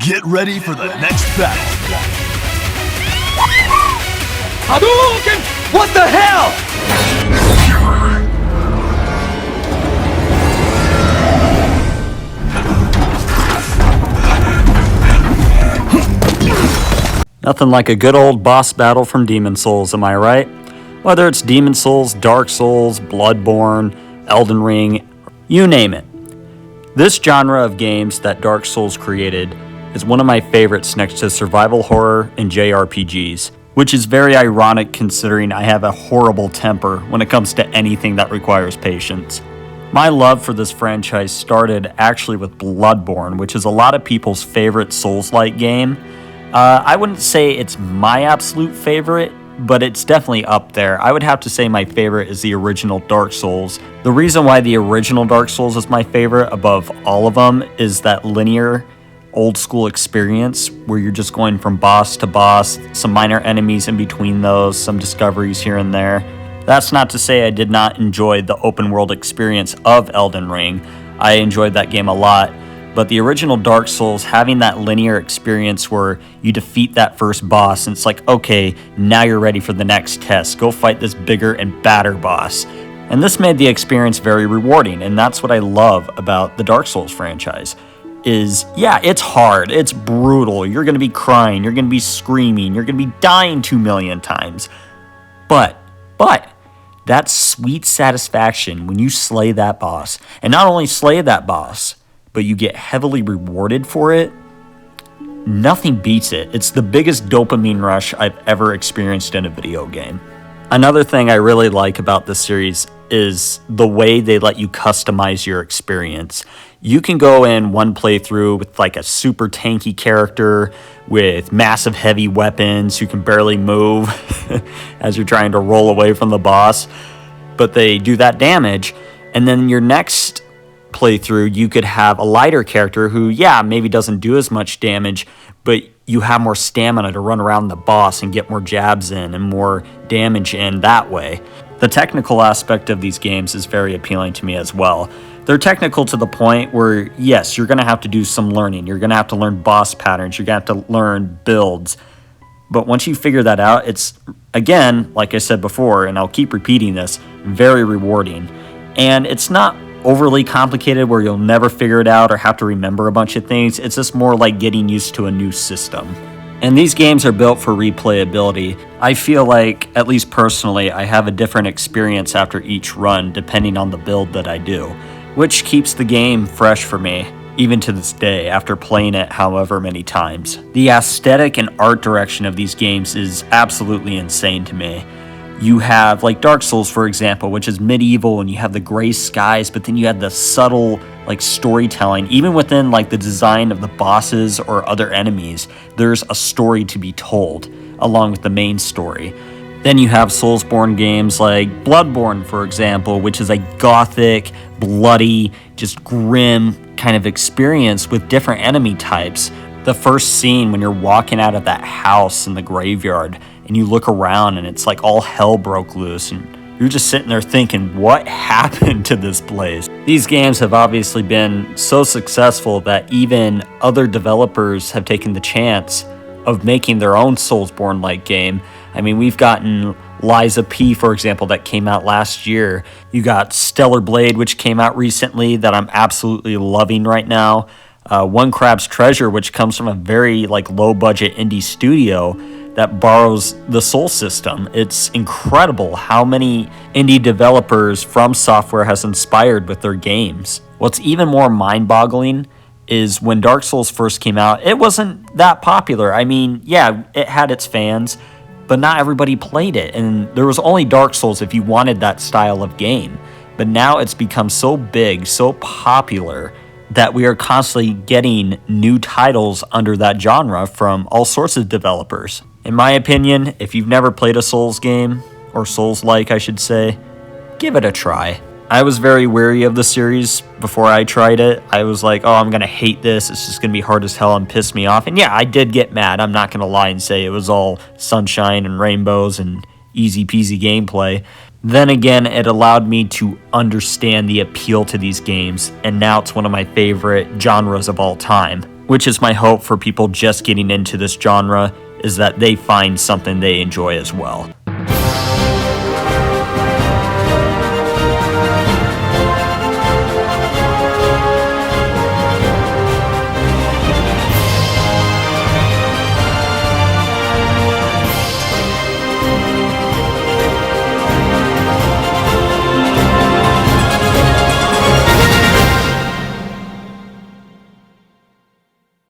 Get ready for the next battle. Hadouken! What the hell? Nothing like a good old boss battle from Demon Souls, am I right? Whether it's Demon Souls, Dark Souls, Bloodborne, Elden Ring, you name it. This genre of games that Dark Souls created is one of my favorites next to survival horror and JRPGs, which is very ironic considering I have a horrible temper when it comes to anything that requires patience. My love for this franchise started actually with Bloodborne, which is a lot of people's favorite Souls-like game. I wouldn't say it's my absolute favorite, but it's definitely up there. I would have to say my favorite is the original Dark Souls. The reason why the original Dark Souls is my favorite above all of them is that linear, old school experience where you're just going from boss to boss, some minor enemies in between those, some discoveries here and there. That's not to say I did not enjoy the open world experience of Elden Ring. I enjoyed that game a lot. But the original Dark Souls, having that linear experience where you defeat that first boss and it's like, okay, now you're ready for the next test. Go fight this bigger and badder boss. And this made the experience very rewarding, and that's what I love about the Dark Souls franchise. Is, yeah, it's hard, it's brutal, you're going to be crying, you're going to be screaming, you're going to be dying 2 million times. But, that sweet satisfaction when you slay that boss, and not only slay that boss, but you get heavily rewarded for it, nothing beats it. It's the biggest dopamine rush I've ever experienced in a video game. Another thing I really like about this series is the way they let you customize your experience. You can go in one playthrough with like a super tanky character with massive heavy weapons who can barely move as you're trying to roll away from the boss, but they do that damage. And then your next playthrough, you could have a lighter character who, yeah, maybe doesn't do as much damage, but you have more stamina to run around the boss and get more jabs in and more damage in that way. The technical aspect of these games is very appealing to me as well. They're technical to the point where, yes, you're going to have to do some learning. You're going to have to learn boss patterns. You're going to have to learn builds. But once you figure that out, it's, again, like I said before, and I'll keep repeating this, very rewarding. And it's not overly complicated where you'll never figure it out or have to remember a bunch of things. It's just more like getting used to a new system. And these games are built for replayability. I feel like, at least personally, I have a different experience after each run depending on the build that I do, which keeps the game fresh for me, even to this day, after playing it however many times. The aesthetic and art direction of these games is absolutely insane to me. You have, like Dark Souls, for example, which is medieval, and you have the gray skies, but then you have the subtle, like, storytelling. Even within, like, the design of the bosses or other enemies, there's a story to be told, along with the main story. Then you have Soulsborne games like Bloodborne, for example, which is a gothic, bloody, just grim kind of experience with different enemy types. The first scene when you're walking out of that house in the graveyard, and you look around and it's like all hell broke loose and you're just sitting there thinking, what happened to this place? These games have obviously been so successful that even other developers have taken the chance of making their own Soulsborne-like game. I mean, we've gotten Liza P, for example, that came out last year. You got Stellar Blade, which came out recently that I'm absolutely loving right now. One Crab's Treasure, which comes from a very low-budget indie studio that borrows the Soul system. It's incredible how many indie developers Fromsoftware has inspired with their games. What's even more mind-boggling is when Dark Souls first came out, it wasn't that popular. I mean, yeah, it had its fans, but not everybody played it, and there was only Dark Souls if you wanted that style of game. But now it's become so big, so popular, that we are constantly getting new titles under that genre from all sorts of developers. In my opinion, if you've never played a Souls game, or Souls-like I should say, give it a try. I was very wary of the series before I tried it. I was like, oh, I'm going to hate this. It's just going to be hard as hell and piss me off. And yeah, I did get mad. I'm not going to lie and say it was all sunshine and rainbows and easy peasy gameplay. Then again, it allowed me to understand the appeal to these games, and now it's one of my favorite genres of all time. which is my hope for people just getting into this genre, is that they find something they enjoy as well.